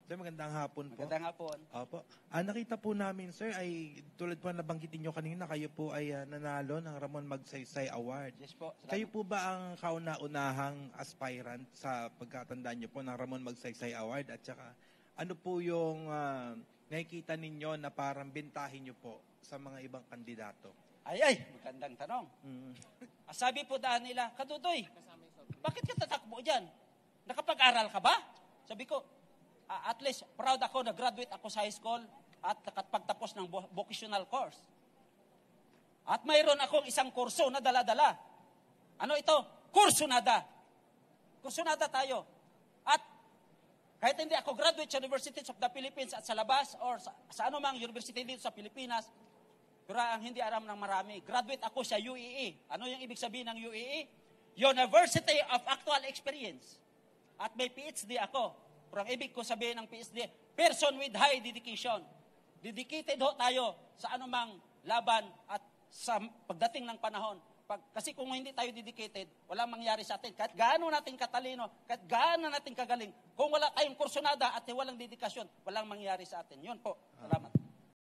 Sir, magandang hapon po. Magandang hapon. Opo. Nakita po namin, sir, ay tulad po nabanggitin nyo kanina, kayo po ay nanalo ng Ramon Magsaysay Award. Yes po. Salamat. Kayo po ba ang kauna-unahang aspirant sa pagkatandaan nyo po ng Ramon Magsaysay Award? At saka, ano po yung nakikita ninyo na parang bentahin nyo po sa mga ibang kandidato? Magandang tanong. Sabi po daan nila, Kadudoy, bakit ka tatakbo dyan? Nakapag-aral ka ba? Sabi ko, at least proud ako na graduate ako sa high school at nakapagtapos ng vocational course. At mayroon akong isang kurso na dala-dala. Ano ito? Kursunada. Kursunada tayo. At kahit hindi ako graduate sa University of the Philippines at sa labas or sa anumang university dito sa Pilipinas, pero ang hindi aram ng marami, graduate ako sa UEE. Ano yung ibig sabihin ng UEE? University of Actual Experience. At may PhD ako. Pero ang ibig ko sabihin ng PhD, person with high dedication. Dedicated ho tayo sa anumang laban at sa pagdating ng panahon. Kasi kung hindi tayo dedicated, walang mangyari sa atin. Kahit gaano natin katalino, kahit gaano natin kagaling, kung wala tayong kursunada at walang dedikasyon, walang mangyari sa atin. Yun po. Salamat.